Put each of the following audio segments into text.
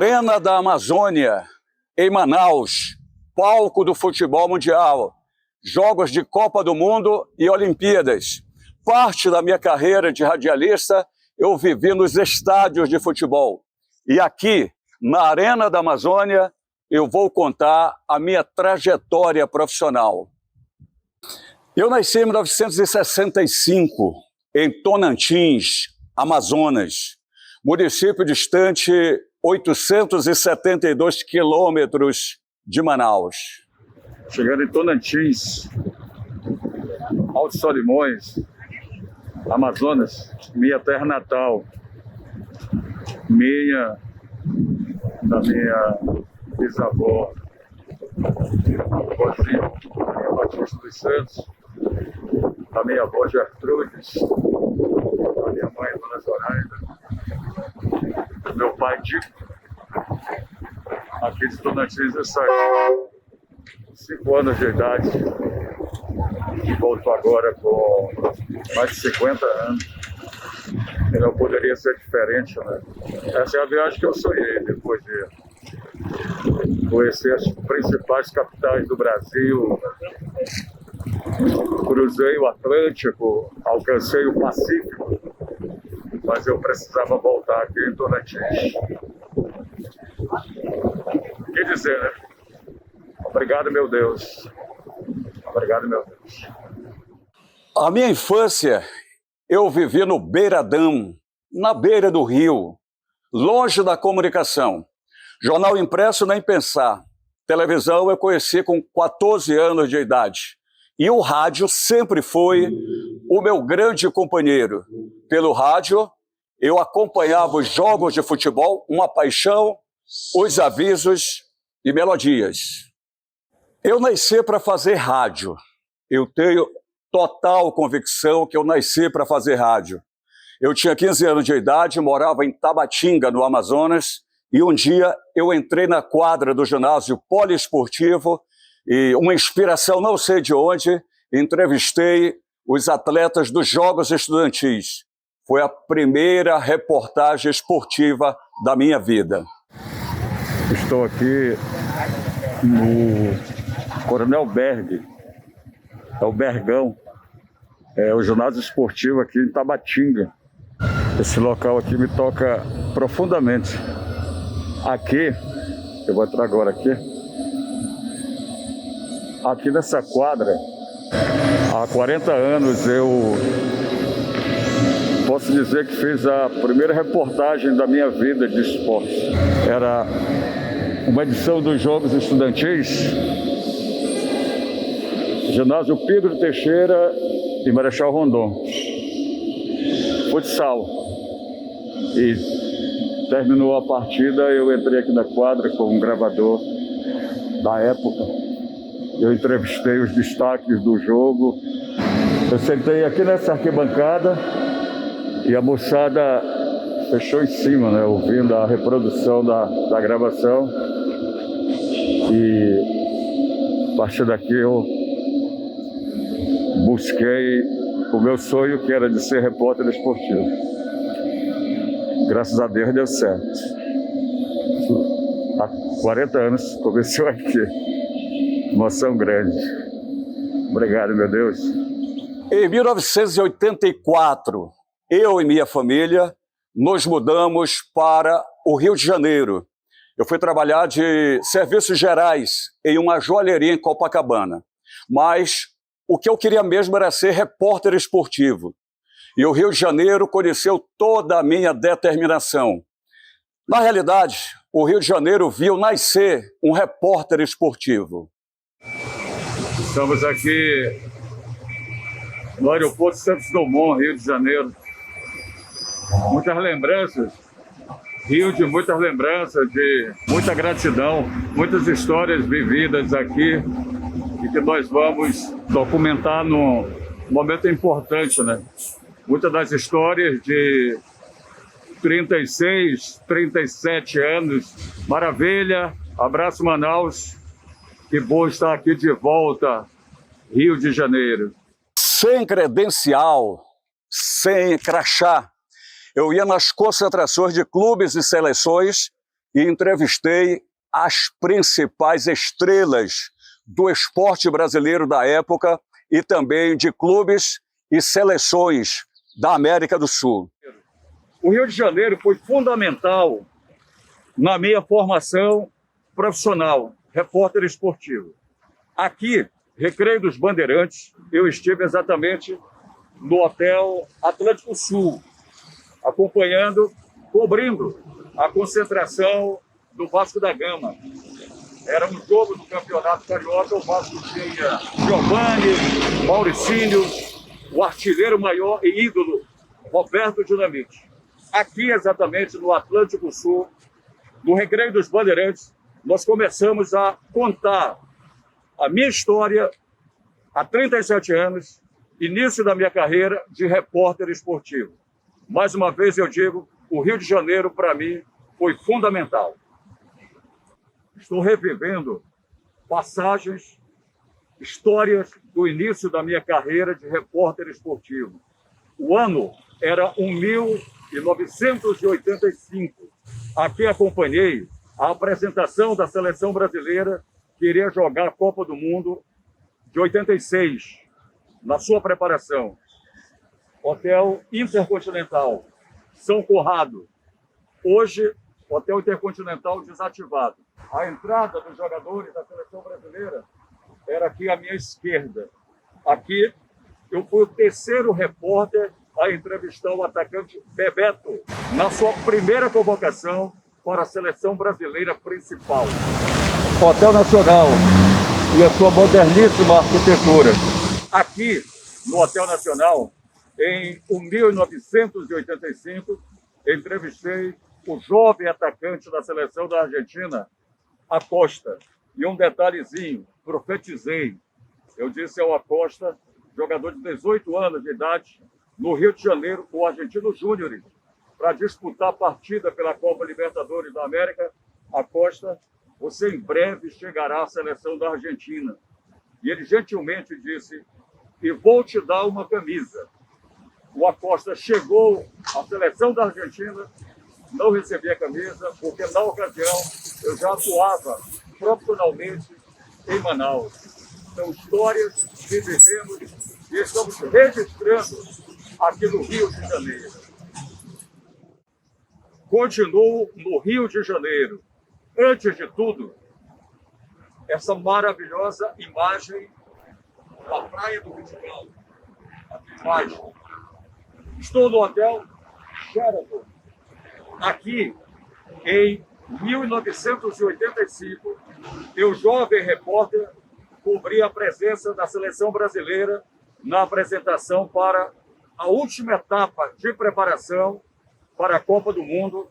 Arena da Amazônia, em Manaus, palco do futebol mundial, Jogos de Copa do Mundo e Olimpíadas. Parte da minha carreira de radialista eu vivi nos estádios de futebol. E aqui, na Arena da Amazônia, eu vou contar a minha trajetória profissional. Eu nasci em 1965, em Tonantins, Amazonas, município distante 872 quilômetros de Manaus. Chegando em Tonantins, Alto Solimões, Amazonas, minha terra natal, da minha bisavó, avózinho, minha Batista dos Santos, da minha avó Gertrudes, da minha mãe, Dona Zoraida, do meu pai Dico. Aqui de Tonantins eu saí com 5 anos de idade e volto agora com mais de 50 anos. E não poderia ser diferente, né? Essa é a viagem que eu sonhei depois de conhecer as principais capitais do Brasil. Cruzei o Atlântico, alcancei o Pacífico, mas eu precisava voltar aqui em Tonantins. O que dizer, né? Obrigado, meu Deus. Obrigado, meu Deus. A minha infância eu vivi no Beiradão, na beira do rio, longe da comunicação. Jornal impresso nem pensar. Televisão eu conheci com 14 anos de idade. E o rádio sempre foi o meu grande companheiro. Pelo rádio, eu acompanhava os jogos de futebol, uma paixão, os avisos e melodias. Eu nasci para fazer rádio. Eu tenho total convicção que eu nasci para fazer rádio. Eu tinha 15 anos de idade, morava em Tabatinga, no Amazonas, e um dia eu entrei na quadra do ginásio poliesportivo e uma inspiração não sei de onde, entrevistei os atletas dos Jogos Estudantis. Foi a primeira reportagem esportiva da minha vida. Estou aqui no Coronel Berg, é o Bergão, é o ginásio esportivo aqui em Tabatinga. Esse local aqui me toca profundamente. Aqui, eu vou entrar agora aqui nessa quadra, há 40 anos eu posso dizer que fiz a primeira reportagem da minha vida de esporte. Era uma edição dos Jogos Estudantis, ginásio Pedro Teixeira e Marechal Rondon. Futsal. E terminou a partida, eu entrei aqui na quadra com um gravador da época. Eu entrevistei os destaques do jogo. Eu sentei aqui nessa arquibancada e a moçada fechou em cima, né, ouvindo a reprodução da gravação. E a partir daqui eu busquei o meu sonho, que era de ser repórter esportivo. Graças a Deus deu certo. Há 40 anos começou aqui. Emoção grande. Obrigado, meu Deus. Em 1984, eu e minha família nos mudamos para o Rio de Janeiro. Eu fui trabalhar de serviços gerais em uma joalheria em Copacabana. Mas o que eu queria mesmo era ser repórter esportivo. E o Rio de Janeiro conheceu toda a minha determinação. Na realidade, o Rio de Janeiro viu nascer um repórter esportivo. Estamos aqui no aeroporto Santos Dumont, Rio de Janeiro. Muitas lembranças. Rio de muitas lembranças, de muita gratidão, muitas histórias vividas aqui e que nós vamos documentar num momento importante, né? Muitas das histórias de 36, 37 anos. Maravilha, abraço Manaus, que bom estar aqui de volta, Rio de Janeiro. Sem credencial, sem crachá, eu ia nas concentrações de clubes e seleções e entrevistei as principais estrelas do esporte brasileiro da época e também de clubes e seleções da América do Sul. O Rio de Janeiro foi fundamental na minha formação profissional, repórter esportivo. Aqui, Recreio dos Bandeirantes, eu estive exatamente no Hotel Atlântico Sul, acompanhando, cobrindo a concentração do Vasco da Gama. Era um jogo do Campeonato Carioca, o Vasco tinha Giovani, Mauricinho, o artilheiro maior e ídolo, Roberto Dinamite. Aqui, exatamente no Atlântico Sul, no Recreio dos Bandeirantes, nós começamos a contar a minha história há 37 anos, início da minha carreira de repórter esportivo. Mais uma vez eu digo, o Rio de Janeiro, para mim, foi fundamental. Estou revivendo passagens, histórias do início da minha carreira de repórter esportivo. O ano era 1985. Aqui acompanhei a apresentação da seleção brasileira que iria jogar a Copa do Mundo de 86, na sua preparação. Hotel Intercontinental, São Conrado. Hoje, Hotel Intercontinental desativado. A entrada dos jogadores da seleção brasileira era aqui à minha esquerda. Aqui, eu fui o terceiro repórter a entrevistar o atacante Bebeto na sua primeira convocação para a seleção brasileira principal. Hotel Nacional e a sua moderníssima arquitetura. Aqui, no Hotel Nacional, em 1985, entrevistei o jovem atacante da seleção da Argentina, Acosta. E um detalhezinho, profetizei. Eu disse ao Acosta, jogador de 18 anos de idade, no Rio de Janeiro, com o Argentino Júnior, para disputar a partida pela Copa Libertadores da América. Acosta, você em breve chegará à seleção da Argentina. E ele gentilmente disse, e vou te dar uma camisa. O Acosta chegou à seleção da Argentina, não recebi a camisa, porque na ocasião eu já atuava profissionalmente em Manaus. São histórias que vivemos e estamos registrando aqui no Rio de Janeiro. Continuo no Rio de Janeiro. Antes de tudo, essa maravilhosa imagem da Praia do Vidigal, aqui embaixo. Estou no Hotel Sheraton. Aqui, em 1985, eu, jovem repórter, cobri a presença da seleção brasileira na apresentação para a última etapa de preparação para a Copa do Mundo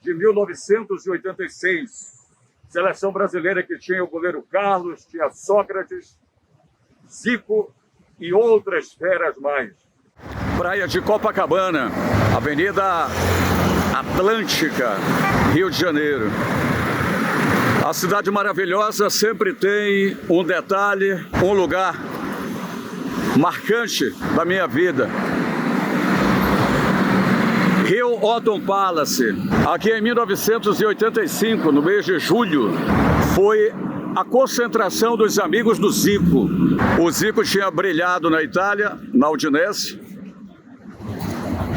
de 1986. Seleção brasileira que tinha o goleiro Carlos, tinha Sócrates, Zico e outras feras mais. Praia de Copacabana, Avenida Atlântica, Rio de Janeiro. A cidade maravilhosa sempre tem um detalhe, um lugar marcante da minha vida. Hilton Palace. Aqui em 1985, no mês de julho, foi a concentração dos amigos do Zico. O Zico tinha brilhado na Itália, na Udinese,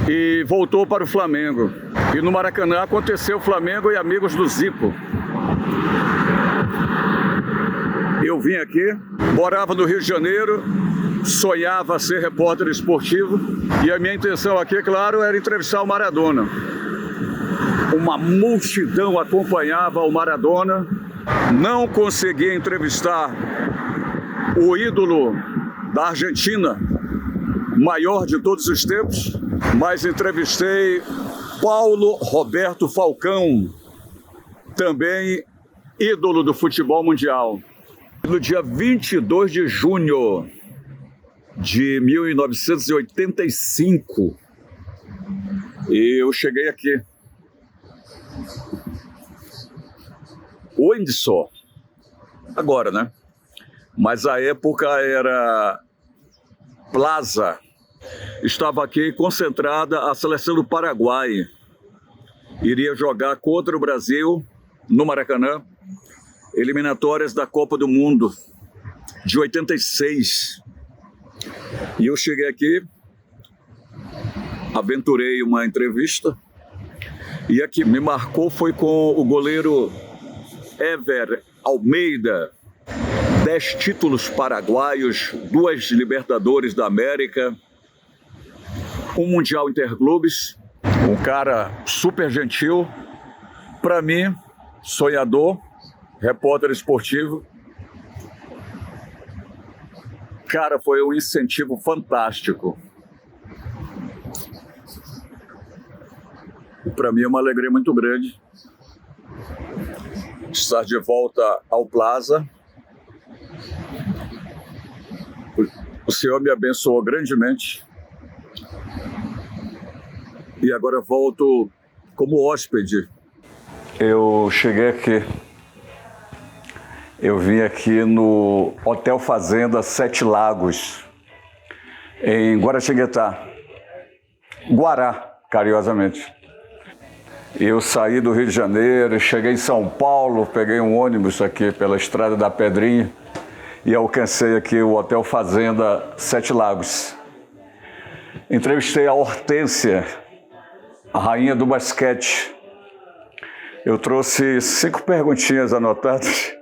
e voltou para o Flamengo. E no Maracanã aconteceu Flamengo e amigos do Zico. Eu vim aqui, morava no Rio de Janeiro, sonhava ser repórter esportivo e a minha intenção aqui, claro, era entrevistar o Maradona. Uma multidão acompanhava o Maradona. Não consegui entrevistar o ídolo da Argentina, maior de todos os tempos, mas entrevistei Paulo Roberto Falcão, também ídolo do futebol mundial. No dia 22 de junho de 1985, eu cheguei aqui. Windsor, agora, né? Mas a época era Plaza. Estava aqui concentrada a seleção do Paraguai. Iria jogar contra o Brasil no Maracanã, eliminatórias da Copa do Mundo de 86. E eu cheguei aqui, aventurei uma entrevista, e a que me marcou foi com o goleiro Ever Almeida. 10 títulos paraguaios, 2 Libertadores da América, um Mundial Interclubes, um cara super gentil, para mim, sonhador, repórter esportivo. Cara, foi um incentivo fantástico. E para mim é uma alegria muito grande estar de volta ao Plaza. O Senhor me abençoou grandemente. E agora volto como hóspede. Eu cheguei aqui. Eu vim aqui no Hotel Fazenda Sete Lagos, em Guaratinguetá. Guará, carinhosamente. Eu saí do Rio de Janeiro, cheguei em São Paulo, peguei um ônibus aqui pela Estrada da Pedrinha e alcancei aqui o Hotel Fazenda Sete Lagos. Entrevistei a Hortência, a rainha do basquete. Eu trouxe 5 perguntinhas anotadas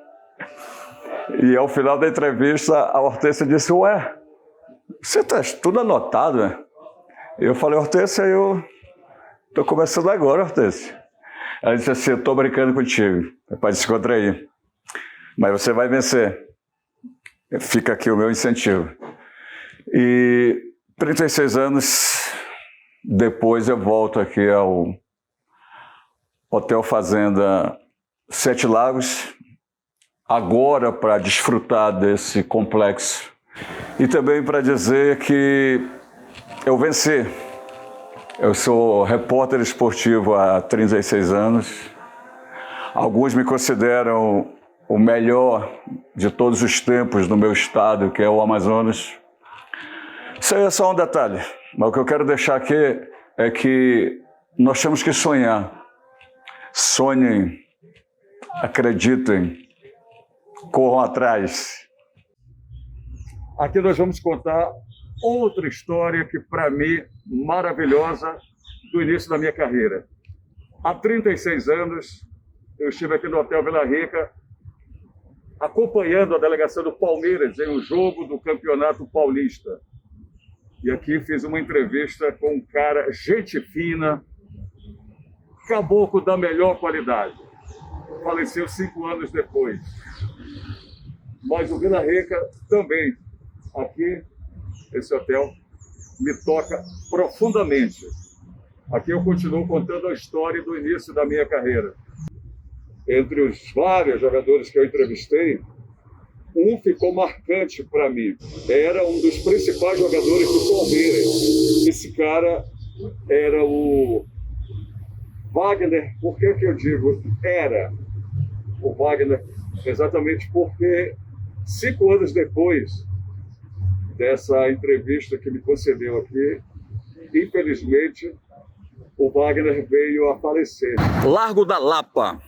e ao final da entrevista a Hortência disse: ué, você tá tudo anotado, né? Eu falei: Hortência, eu tô começando agora, Hortência. Ela disse assim: eu tô brincando contigo, é para descontrair, mas você vai vencer. Fica aqui o meu incentivo. E 36 anos depois eu volto aqui ao Hotel Fazenda Sete Lagos, agora para desfrutar desse complexo e também para dizer que eu venci. Eu sou repórter esportivo há 36 anos. Alguns me consideram o melhor de todos os tempos no meu estado, que é o Amazonas. Isso aí é só um detalhe, mas o que eu quero deixar aqui é que nós temos que sonhar. Sonhem, acreditem, corram atrás. Aqui nós vamos contar outra história que, para mim, maravilhosa, do início da minha carreira. Há 36 anos, eu estive aqui no Hotel Vila Rica, acompanhando a delegação do Palmeiras em um jogo do Campeonato Paulista. E aqui fiz uma entrevista com um cara, gente fina, caboclo da melhor qualidade. Faleceu 5 anos depois. Mas o Vila Rica também, aqui, esse hotel, me toca profundamente. Aqui eu continuo contando a história do início da minha carreira. Entre os vários jogadores que eu entrevistei, um ficou marcante para mim. Era um dos principais jogadores do Palmeiras. Esse cara era o Wagner. Por que eu digo era o Wagner? Exatamente porque 5 anos depois dessa entrevista que me concedeu aqui, infelizmente, o Wagner veio a falecer. Largo da Lapa,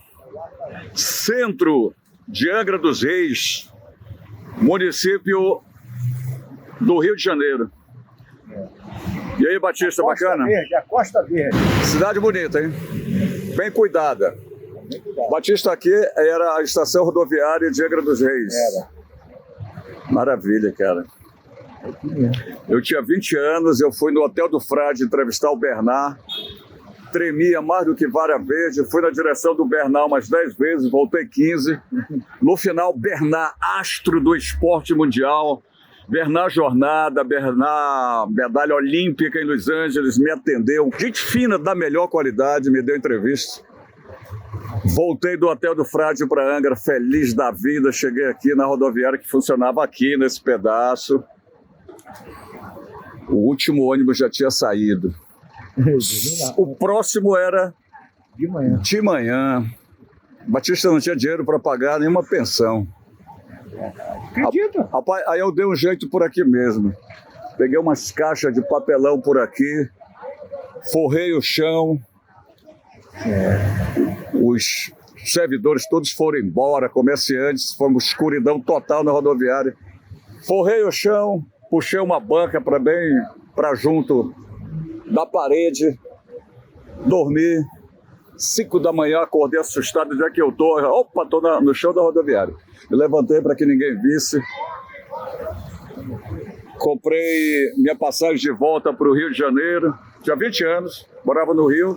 centro de Angra dos Reis, município do Rio de Janeiro. E aí, Batista, Costa bacana? Verde, a Costa Verde. Cidade bonita, hein? Bem cuidada. Batista aqui era a estação rodoviária de Angra dos Reis. Era. Maravilha, cara. Eu tinha 20 anos, eu fui no Hotel do Frade entrevistar o Bernard. Tremia mais do que vara verde, fui na direção do Bernard umas 10 vezes, voltei 15. No final, Bernard, astro do esporte mundial. Bernard Jornada, Bernard medalha olímpica em Los Angeles, me atendeu. Gente fina, da melhor qualidade, me deu entrevista. Voltei do Hotel do Frade para Angra, feliz da vida. Cheguei aqui na rodoviária que funcionava aqui nesse pedaço. O último ônibus já tinha saído. O próximo era de manhã. Batista não tinha dinheiro para pagar nenhuma pensão. Acredita? Rapaz, aí eu dei um jeito por aqui mesmo. Peguei umas caixas de papelão por aqui, forrei o chão, os servidores todos foram embora, comerciantes, fomos escuridão total na rodoviária. Forrei o chão, puxei uma banca para junto da parede, dormi. 5 da manhã, acordei assustado, onde é que eu tô? Opa, tô no chão da rodoviária. Me levantei para que ninguém visse. Comprei minha passagem de volta para o Rio de Janeiro. Tinha 20 anos, morava no Rio,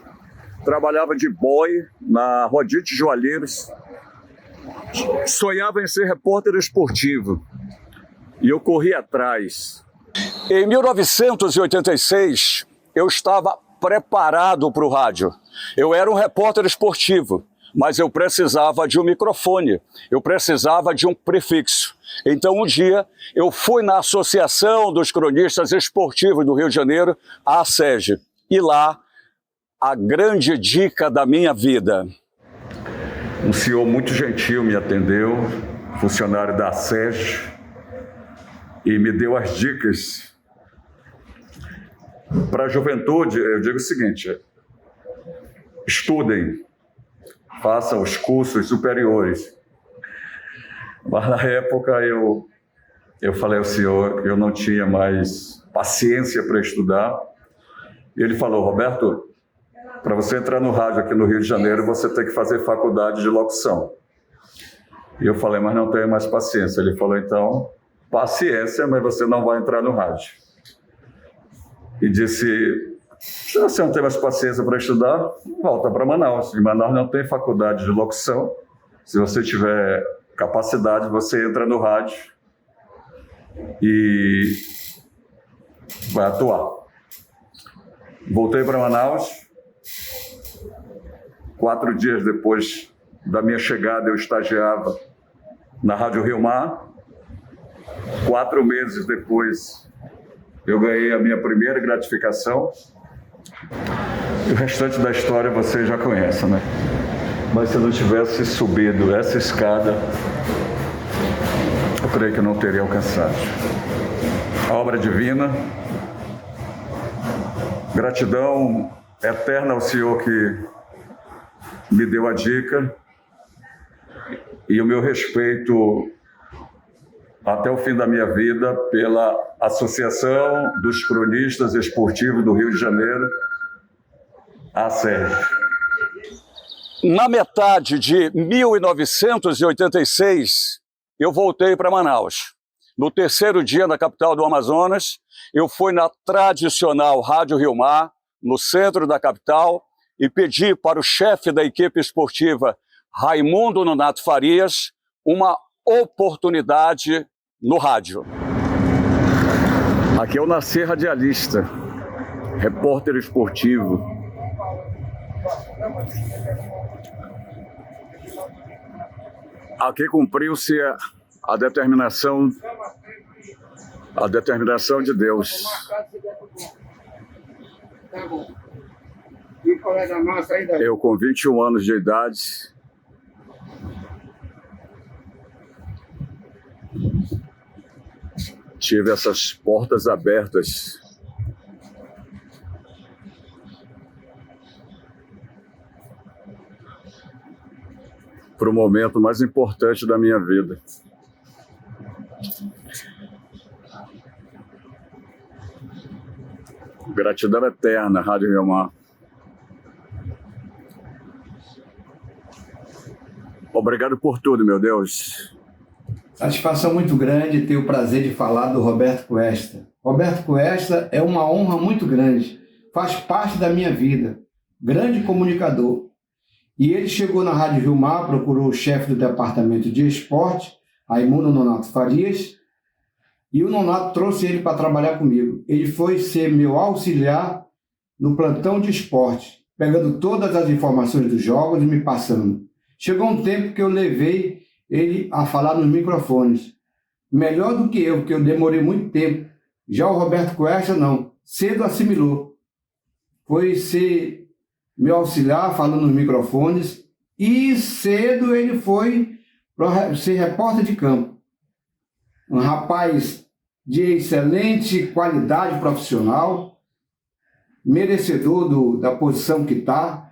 trabalhava de boy na Rodite Joalheiros. Sonhava em ser repórter esportivo e eu corri atrás. Em 1986, eu estava preparado para o rádio. Eu era um repórter esportivo, mas eu precisava de um microfone, eu precisava de um prefixo. Então, um dia, eu fui na Associação dos Cronistas Esportivos do Rio de Janeiro, a ASEG, e lá, a grande dica da minha vida. Um senhor muito gentil me atendeu, funcionário da ASEG, e me deu as dicas. Para a juventude, eu digo o seguinte: estudem, façam os cursos superiores. Mas na época eu falei ao senhor que eu não tinha mais paciência para estudar. E ele falou: Roberto, para você entrar no rádio aqui no Rio de Janeiro, você tem que fazer faculdade de locução. E eu falei: mas não tenho mais paciência. Ele falou: então, paciência, mas você não vai entrar no rádio. E disse: se você não tem mais paciência para estudar, volta para Manaus. Em Manaus não tem faculdade de locução. Se você tiver capacidade, você entra no rádio e vai atuar. Voltei para Manaus. 4 dias depois da minha chegada, eu estagiava na Rádio Rio Mar. 4 meses depois, eu ganhei a minha primeira gratificação. E o restante da história vocês já conhecem, né? Mas se eu não tivesse subido essa escada, eu creio que eu não teria alcançado. A obra divina. Gratidão eterna ao Senhor que me deu a dica. E o meu respeito até o fim da minha vida pela Associação dos Cronistas Esportivos do Rio de Janeiro, a ASEG. Na metade de 1986, eu voltei para Manaus. No 3º dia na capital do Amazonas, eu fui na tradicional Rádio Rio Mar, no centro da capital, e pedi para o chefe da equipe esportiva, Raimundo Nonato Farias, uma oportunidade no rádio. Aqui eu nasci radialista, repórter esportivo. Aqui cumpriu-se a determinação de Deus. Eu, com 21 anos de idade, tive essas portas abertas para o momento mais importante da minha vida. Gratidão eterna, Rádio Rio Mar. Obrigado por tudo, meu Deus. Satisfação muito grande ter o prazer de falar do Roberto Cuesta. Roberto Cuesta é uma honra muito grande, faz parte da minha vida, grande comunicador. E ele chegou na Rádio Rio Mar, procurou o chefe do departamento de esporte, Raimundo Nonato Farias, e o Nonato trouxe ele para trabalhar comigo. Ele foi ser meu auxiliar no plantão de esporte, pegando todas as informações dos jogos e me passando. Chegou um tempo que eu levei ele a falar nos microfones. Melhor do que eu, porque eu demorei muito tempo. Já o Roberto Cuesta, não. Cedo assimilou. Foi ser meu auxiliar falando nos microfones e cedo ele foi para ser repórter de campo. Um rapaz de excelente qualidade profissional, merecedor da posição que está.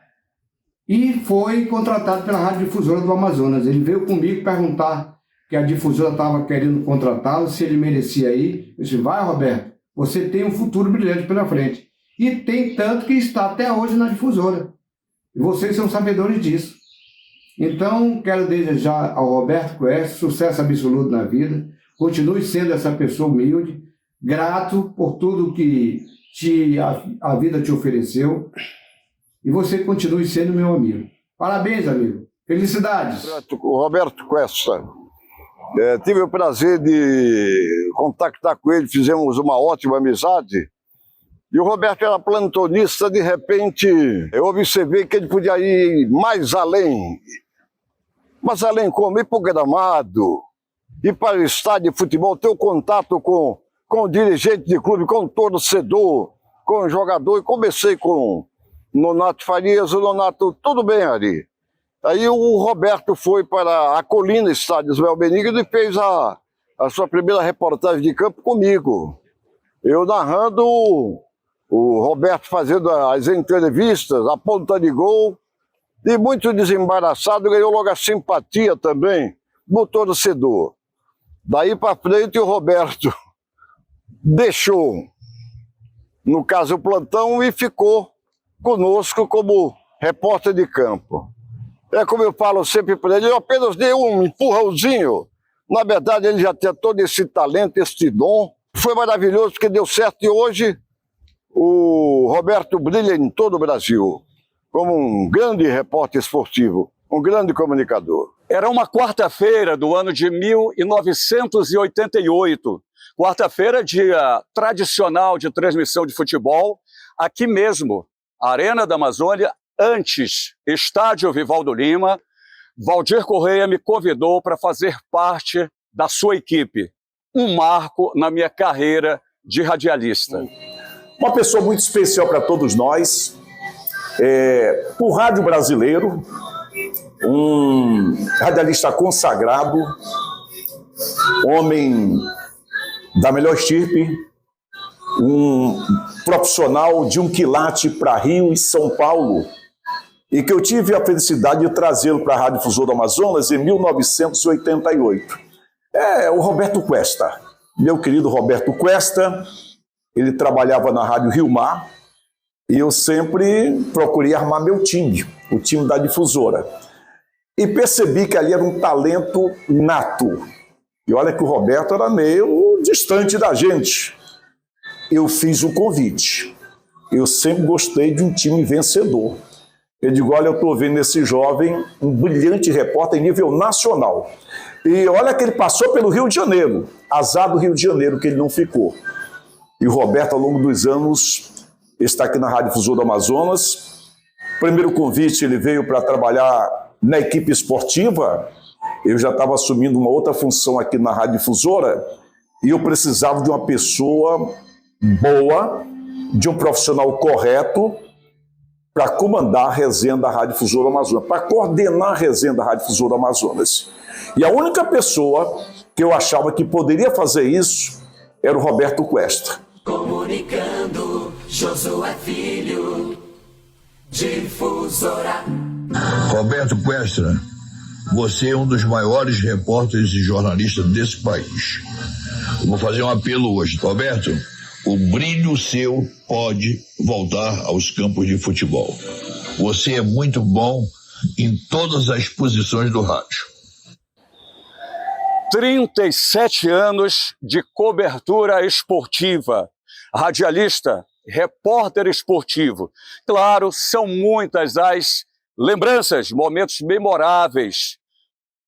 e foi contratado pela Rádio Difusora do Amazonas. Ele veio comigo perguntar que a difusora estava querendo contratá-lo, se ele merecia ir. Eu disse, vai, Roberto, você tem um futuro brilhante pela frente. E tem tanto que está até hoje na difusora. E vocês são sabedores disso. Então, quero desejar ao Roberto Quest sucesso absoluto na vida. Continue sendo essa pessoa humilde, grato por tudo que a vida te ofereceu. E você continue sendo meu amigo. Parabéns, amigo. Felicidades. Roberto Cuesta. Tive o prazer de contactar com ele, fizemos uma ótima amizade. E o Roberto era plantonista, de repente eu observei que ele podia ir mais além. Mas além como? Ir para o gramado, ir para o estádio de futebol, ter o contato com o dirigente de clube, com o torcedor, com o jogador. E comecei com Nonato Farias, o Nonato, tudo bem ali. Aí o Roberto foi para a Colina Estádio Ismael Benigno e fez a sua primeira reportagem de campo comigo. Eu narrando, o Roberto fazendo as entrevistas, a ponta de gol, e muito desembaraçado, ganhou logo a simpatia também do torcedor. Daí para frente o Roberto deixou, no caso o plantão, e ficou conosco como repórter de campo. É como eu falo sempre para ele, eu apenas dei um empurrãozinho. Na verdade, ele já tinha todo esse talento, esse dom. Foi maravilhoso porque deu certo e hoje o Roberto brilha em todo o Brasil como um grande repórter esportivo, um grande comunicador. Era uma quarta-feira do ano de 1988. Quarta-feira, dia tradicional de transmissão de futebol, aqui mesmo, Arena da Amazônia, antes, Estádio Vivaldo Lima. Valdir Correia me convidou para fazer parte da sua equipe. Um marco na minha carreira de radialista. Uma pessoa muito especial para todos nós, o rádio brasileiro, um radialista consagrado, homem da melhor estirpe, um profissional de um quilate para Rio e São Paulo, e que eu tive a felicidade de trazê-lo para a Rádio Difusora do Amazonas em 1988. O Roberto Cuesta, meu querido Roberto Cuesta. Ele trabalhava na Rádio Rio Mar e eu sempre procurei armar meu time, o time da difusora. E percebi que ali era um talento nato. E olha que o Roberto era meio distante da gente. Eu fiz um convite. Eu sempre gostei de um time vencedor. Eu digo, olha, eu estou vendo esse jovem, um brilhante repórter em nível nacional. E olha que ele passou pelo Rio de Janeiro. Azar do Rio de Janeiro que ele não ficou. E o Roberto, ao longo dos anos, está aqui na Rádio Difusora do Amazonas. Primeiro convite, ele veio para trabalhar na equipe esportiva. Eu já estava assumindo uma outra função aqui na Rádio Difusora e eu precisava de uma pessoa boa, de um profissional correto para comandar a resenha da Rádio Difusora do Amazonas, para coordenar a resenha da Rádio Difusora do Amazonas. E a única pessoa que eu achava que poderia fazer isso era o Roberto Cuesta. Comunicando, Josué Filho, Difusora. Roberto Cuesta, você é um dos maiores repórteres e jornalistas desse país. Eu vou fazer um apelo hoje. Roberto, o brilho seu pode voltar aos campos de futebol. Você é muito bom em todas as posições do rádio. 37 anos de cobertura esportiva. Radialista, repórter esportivo. Claro, são muitas as lembranças, momentos memoráveis.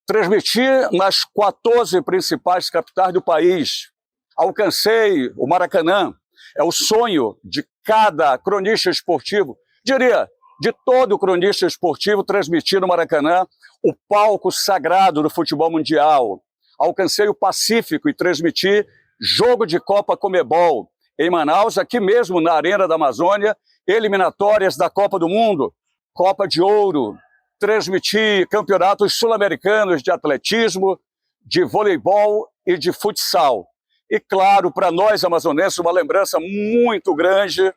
Transmiti nas 14 principais capitais do país. Alcancei o Maracanã. É o sonho de cada cronista esportivo, diria, de todo cronista esportivo, transmitir no Maracanã o palco sagrado do futebol mundial. Alcancei o Pacífico e transmiti jogo de Copa Comebol em Manaus, aqui mesmo na Arena da Amazônia, eliminatórias da Copa do Mundo, Copa de Ouro. Transmiti campeonatos sul-americanos de atletismo, de voleibol e de futsal. E claro, para nós amazonenses, uma lembrança muito grande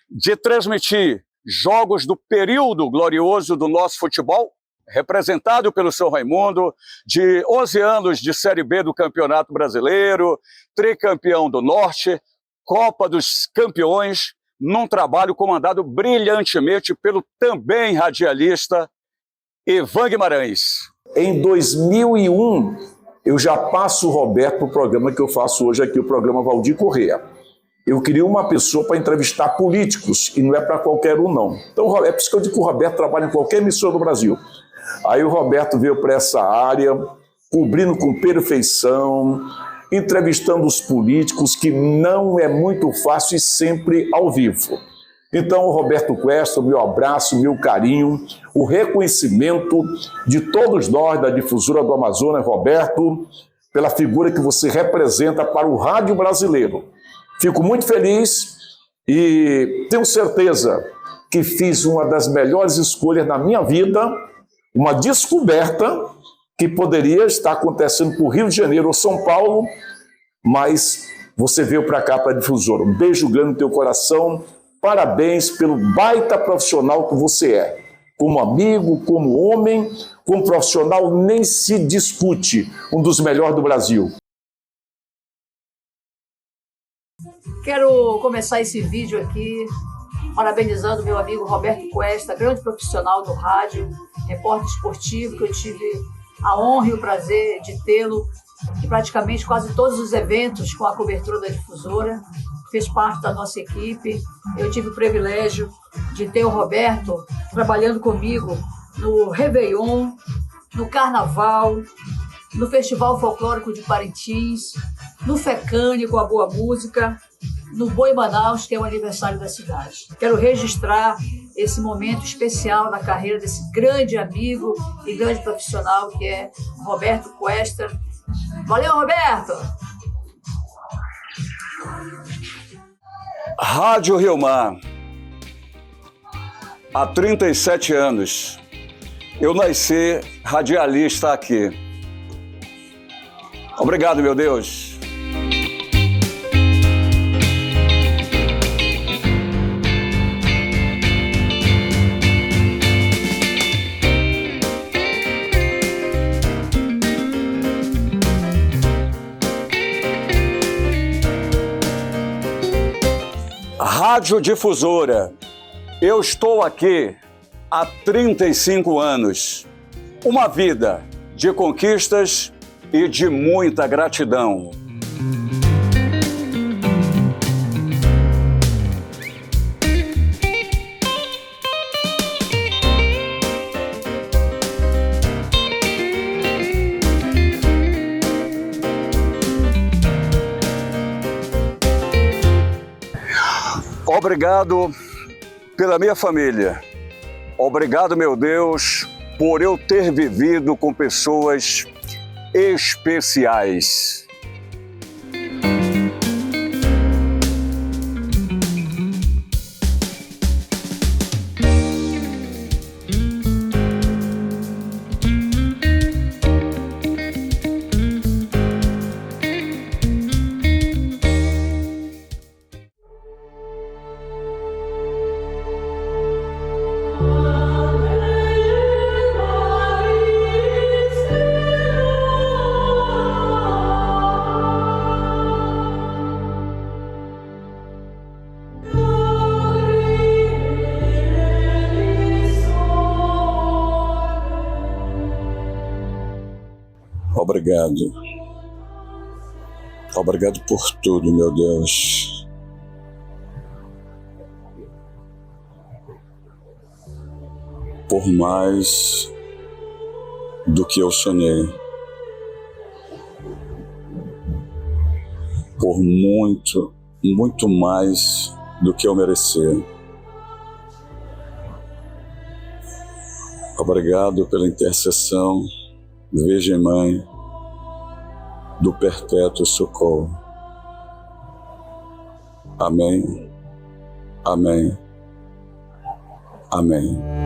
de transmitir jogos do período glorioso do nosso futebol, representado pelo São Raimundo, de 11 anos de Série B do Campeonato Brasileiro, tricampeão do Norte, Copa dos Campeões, num trabalho comandado brilhantemente pelo também radialista Ivan Guimarães. Em 2001, eu já passo o Roberto para o programa que eu faço hoje aqui, o programa Valdir Corrêa. Eu queria uma pessoa para entrevistar políticos, e não é para qualquer um, não. Então, é por isso que eu digo que o Roberto trabalha em qualquer emissora do Brasil. Aí o Roberto veio para essa área, cobrindo com perfeição, entrevistando os políticos, que não é muito fácil e sempre ao vivo. Então, o Roberto Cuesta, o meu abraço, o meu carinho, o reconhecimento de todos nós da Difusora do Amazonas, Roberto, pela figura que você representa para o rádio brasileiro. Fico muito feliz e tenho certeza que fiz uma das melhores escolhas na minha vida, uma descoberta que poderia estar acontecendo por Rio de Janeiro ou São Paulo, mas você veio para cá, para a Difusora. Um beijo grande no teu coração, parabéns pelo baita profissional que você é. Como amigo, como homem, como profissional, nem se discute, um dos melhores do Brasil. Quero começar esse vídeo aqui parabenizando meu amigo Roberto Cuesta, grande profissional do rádio, repórter esportivo, que eu tive a honra e o prazer de tê-lo em praticamente quase todos os eventos com a cobertura da Difusora. Fez parte da nossa equipe. Eu tive o privilégio de ter o Roberto trabalhando comigo no Réveillon, no Carnaval, no Festival Folclórico de Parintins, no FECANE com a Boa Música, no Boi Manaus, que é o aniversário da cidade. Quero registrar esse momento especial na carreira desse grande amigo e grande profissional que é Roberto Cuesta. Valeu, Roberto! Rádio Rio Mar. Há 37 anos, eu nasci radialista aqui. Obrigado, meu Deus. Rádio Difusora. Eu estou aqui há 35 anos. Uma vida de conquistas e de muita gratidão. Obrigado pela minha família. Obrigado, meu Deus, por eu ter vivido com pessoas especiais. Obrigado. Obrigado por tudo, meu Deus. Por mais do que eu sonhei. Por muito, muito mais do que eu merecia. Obrigado pela intercessão, Virgem Mãe do Perpétuo Socorro. Amém, amém, amém.